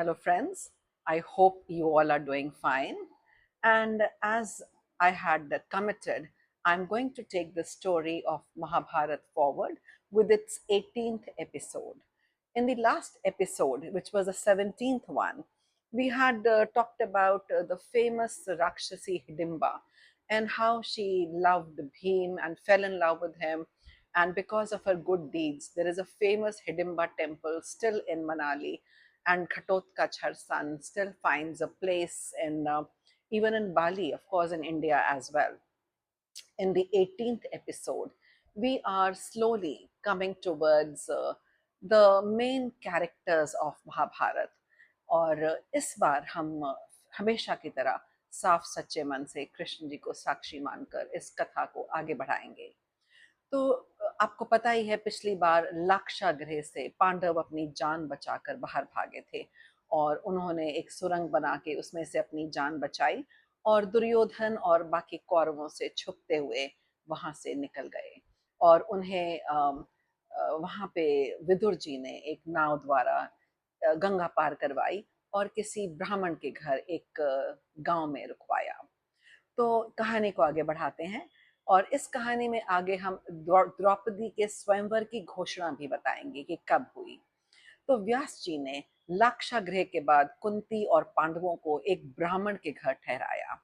Hello, friends. I hope you all are doing fine. And as I had committed, I'm going to take the story of Mahabharat forward with its 18th episode. In the last episode, which was the 17th one, we had talked about the famous Rakshasi Hidimba and how she loved Bhim and fell in love with him. And because of her good deeds, there is a famous Hidimba temple still in Manali, and Ghatotkacha, her son, still finds a place in even in Bali, of course, in India as well. In the 18th episode, we are slowly coming towards the main characters of Mahabharat. और इस बार हम हमेशा की तरह साफ सच्चे मन से कृष्ण जी को साक्षी मानकर इस कथा को आगे बढ़ाएंगे। तो आपको पता ही है, पिछली बार लाक्षागृह से पांडव अपनी जान बचाकर बाहर भागे थे और उन्होंने एक सुरंग बना के उसमें से अपनी जान बचाई और दुर्योधन और बाकी कौरवों से छुपते हुए वहां से निकल गए। और उन्हें वहां पे विदुर जी ने एक नाव द्वारा गंगा पार करवाई और किसी ब्राह्मण के घर एक गांव में रुकवाया। तो कहानी को आगे बढ़ाते हैं और इस कहानी में आगे हम द्रौपदी के स्वयंवर की घोषणा भी बताएंगे कि कब हुई। तो व्यास जी ने लाक्षागृह के बाद कुंती और पांडवों को एक ब्राह्मण के घर ठहराया।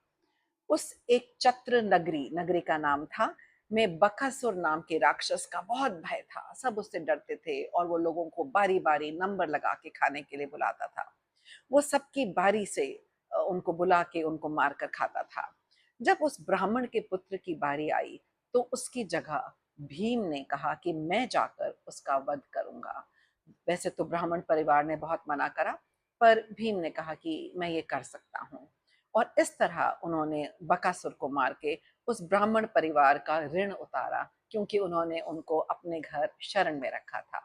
उस एक चत्र नगरी, नगरी का नाम था, में बकासुर नाम के राक्षस का बहुत भय था। सब उससे डरते थे और वो लोगों को बारी बारी नंबर लगा के खाने के लिए बुलाता था। वो सबकी बारी से उनको बुला के उनको मार कर खाता था। जब उस ब्राह्मण के पुत्र की बारी आई तो उसकी जगह भीम ने कहा कि मैं जाकर उसका वध करूंगा। वैसे तो ब्राह्मण परिवार ने बहुत मना करा, पर भीम ने कहा कि मैं ये कर सकता हूँ। और इस तरह उन्होंने बकासुर को मार के उस ब्राह्मण परिवार का ऋण उतारा, क्योंकि उन्होंने उनको अपने घर शरण में रखा था।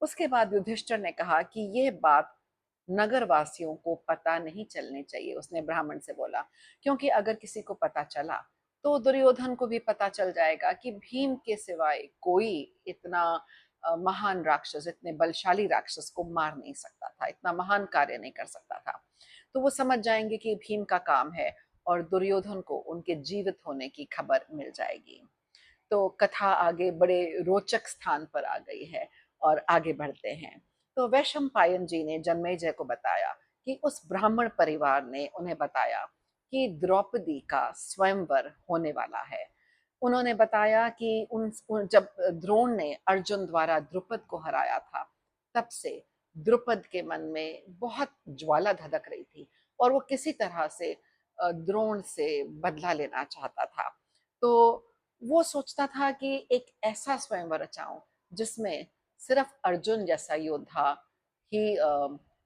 उसके बाद युधिष्ठिर ने कहा कि ये बात नगर वासियों को पता नहीं चलनी चाहिए। उसने ब्राह्मण से बोला, क्योंकि अगर किसी को पता चला तो दुर्योधन को भी पता चल जाएगा कि भीम के सिवाय कोई इतना महान राक्षस, इतने बलशाली राक्षस को मार नहीं सकता था, इतना महान कार्य नहीं कर सकता था। तो वो समझ जाएंगे कि भीम का काम है और दुर्योधन को उनके जीवित होने की खबर मिल जाएगी। तो कथा आगे बड़े रोचक स्थान पर आ गई है और आगे बढ़ते हैं। तो वैशंपायन जी ने जन्मेजय को बताया कि उस ब्राह्मण परिवार ने उन्हें बताया कि द्रौपदी का स्वयंवर होने वाला है। उन्होंने बताया कि जब द्रोण ने अर्जुन द्वारा द्रुपद को हराया था, तब से द्रुपद के मन में बहुत ज्वाला धधक रही थी और वो किसी तरह से द्रोण से बदला लेना चाहता था। तो वो सोचता था कि एक ऐसा स्वयंवर रचाऊं जिसमें सिर्फ अर्जुन जैसा योद्धा ही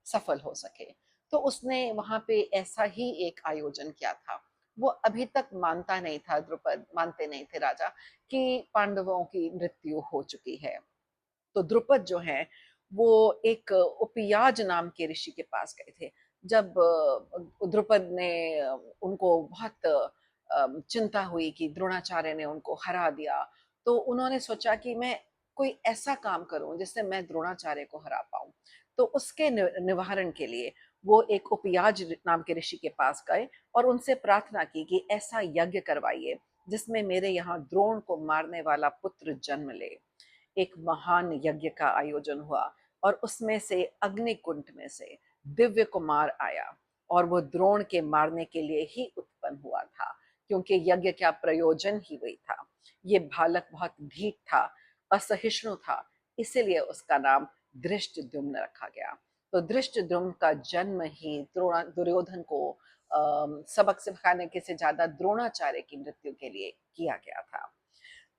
सफल हो सके। तो उसने वहां पे ऐसा ही एक आयोजन किया था। वो अभी तक मानता नहीं था, द्रुपद मानते नहीं थे राजा, कि पांडवों की मृत्यु हो चुकी है। तो द्रुपद जो है वो एक उपयाज नाम के ऋषि के पास गए थे। जब द्रुपद ने उनको बहुत चिंता हुई कि द्रोणाचार्य ने उनको हरा दिया, तो उन्होंने सोचा कि मैं कोई ऐसा काम करूं जिससे मैं द्रोणाचार्य को हरा पाऊं। तो उसके निवारण के लिए वो एक उपयाज नाम के ऋषि के पास गए और उनसे प्रार्थना की कि ऐसा यज्ञ करवाइए जिसमें मेरे यहाँ द्रोण को मारने वाला पुत्र जन्म ले। एक महान यज्ञ का आयोजन हुआ और उसमें से अग्निकुंड में से दिव्य कुमार आया और वो द्रोण के मारने के लिए ही उत्पन्न हुआ था, क्योंकि यज्ञ का प्रयोजन ही वही था। ये बालक बहुत ढीठ था, असहिष्णु था, इसीलिए उसका नाम धृष्टद्युम्न रखा गया। तो धृष्टद्युम्न का जन्म ही दुर्योधन को सबक सिखाने के से ज्यादा द्रोणाचार्य की मृत्यु के लिए किया गया था।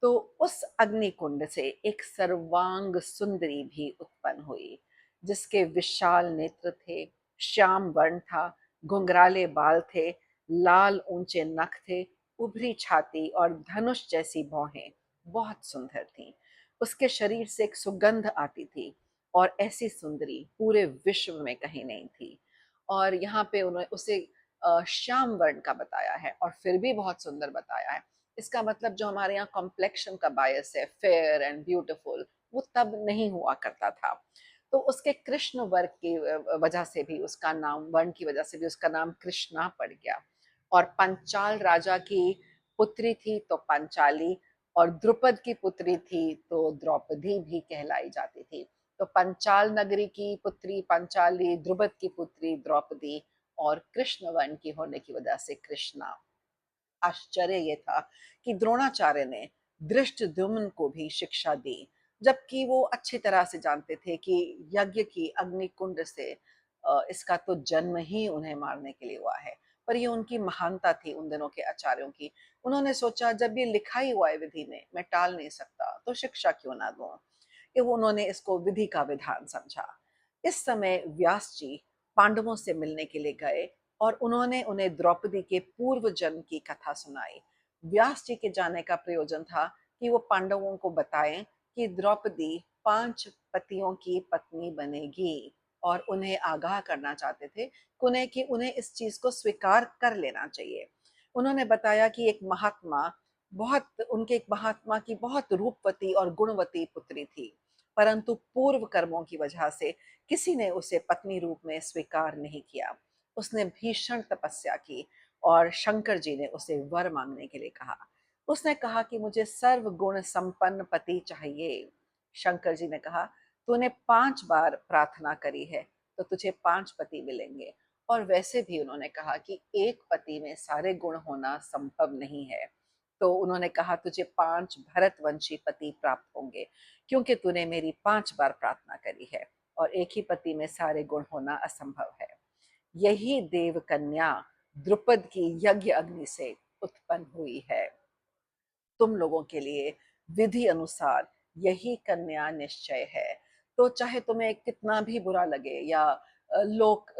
तो उस अग्निकुंड से एक सर्वांग सुंदरी भी उत्पन्न हुई, जिसके विशाल नेत्र थे, श्याम वर्ण था, घुंघराले बाल थे, लाल ऊंचे नख थे, उभरी छाती और धनुष जैसी भौहें बहुत सुंदर थीं। उसके शरीर से एक सुगंध आती थी और ऐसी सुंदरी पूरे विश्व में कहीं नहीं थी। और यहाँ पे उन्होंने उसे श्याम वर्ण का बताया है और फिर भी बहुत सुंदर बताया है। इसका मतलब जो हमारे यहाँ कॉम्प्लेक्शन का बायस है, फेयर एंड ब्यूटीफुल, वो तब नहीं हुआ करता था। तो उसके कृष्ण वर्ग की वजह से भी उसका नाम, वर्ण की वजह से भी उसका नाम कृष्णा पड़ गया। और पंचाल राजा की पुत्री थी तो पंचाली, और द्रुपद की पुत्री थी तो द्रौपदी भी कहलाई जाती थी। तो पंचाल नगरी की पुत्री पंचाली, द्रुपद की पुत्री द्रौपदी, और कृष्ण वर्ण की होने की वजह से कृष्णा। आश्चर्य ये था कि द्रोणाचार्य ने धृष्टद्युम्न को भी शिक्षा दी, जबकि वो अच्छी तरह से जानते थे कि यज्ञ की अग्नि कुंड से इसका तो जन्म ही उन्हें मारने के लिए हुआ है। पर ये उनकी महानता थी उन दिनों के आचार्यों की। उन्होंने सोचा, जब ये लिखा ही हुआ है विधि में, मैं टाल नहीं सकता, तो शिक्षा क्यों ना दूं। कि वो उन्होंने इसको विधि का विधान समझा। इस समय व्यास जी पांडवों से मिलने के लिए गए और उन्होंने उन्हें द्रौपदी के पूर्व जन्म की कथा सुनाई। व्यास जी के जाने का प्रयोजन था कि वो पांडवों को बताएं कि द्रौपदी 5 पतियों की पत्नी बनेगी, और उन्हें आगाह करना चाहते थे कि उन्हें इस चीज को स्वीकार कर लेना चाहिए। उन्होंने बताया कि एक महात्मा की बहुत रूपवती और गुणवती पुत्री थी, परंतु पूर्व कर्मों की वजह से किसी ने उसे पत्नी रूप में स्वीकार नहीं किया। उसने भीषण तपस्या की और शंकर जी ने उसे वर मांगने के लिए कहा। उसने कहा कि मुझे सर्व गुण संपन्न पति चाहिए। शंकर जी ने कहा, तूने 5 बार प्रार्थना करी है तो तुझे 5 पति मिलेंगे। और वैसे भी उन्होंने कहा कि एक पति में सारे गुण होना संभव नहीं है। तो उन्होंने कहा, तुझे 5 भरतवंशी पति प्राप्त होंगे, क्योंकि तूने मेरी 5 बार प्रार्थना करी है, और एक ही पति में सारे गुण होना असंभव है। यही देव कन्या द्रुपद की यज्ञ अग्नि से उत्पन्न हुई है। तुम लोगों के लिए विधि अनुसार यही कन्या निश्चय है। तो चाहे तुम्हें कितना भी बुरा लगे, या लोग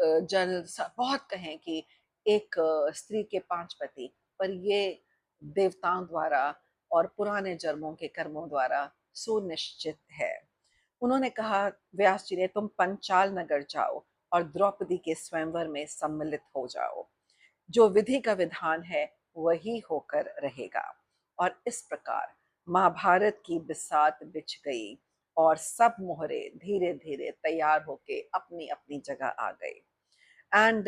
बहुत कहें कि एक स्त्री के 5 पति, पर ये देवताओं द्वारा और पुराने जन्मों के कर्मों द्वारा सुनिश्चित है। उन्होंने कहा, व्यास जी ने, तुम पंचाल नगर जाओ और द्रौपदी के स्वयंवर में सम्मिलित हो जाओ। जो विधि का विधान है वही होकर रहेगा। और इस प्रकार महाभारत की बिसात बिछ गई और सब मोहरे धीरे धीरे तैयार होके अपनी अपनी जगह आ गए। And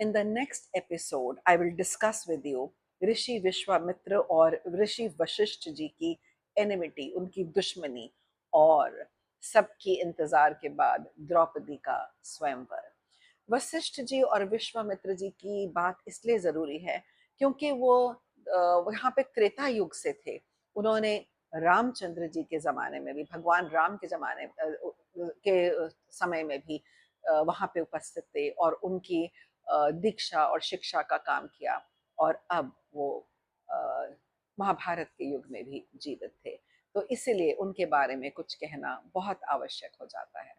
in the next episode, I will discuss with you ऋषि विश्वामित्र और ऋषि वशिष्ठ जी की एनिमिटी, उनकी दुश्मनी, और सबकी इंतजार के बाद द्रौपदी का स्वयंवर। वशिष्ठ जी और विश्वामित्र जी की बात इसलिए जरूरी है क्योंकि वो यहाँ पे त्रेता युग से थे। उन्होंने रामचंद्र जी के जमाने में भी, भगवान राम के जमाने के समय में भी वहाँ पे उपस्थित थे और उनकी दीक्षा और शिक्षा का काम किया। और अब वो अ, महाभारत के युग में भी जीवित थे। तो इसीलिए उनके बारे में कुछ कहना बहुत आवश्यक हो जाता है।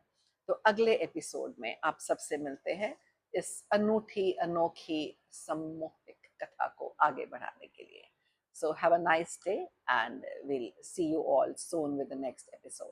तो अगले एपिसोड में आप सबसे मिलते हैं इस अनूठी अनोखी सम्मोहिक कथा को आगे बढ़ाने के लिए। So have a nice day and we'll see you all soon with the next episode.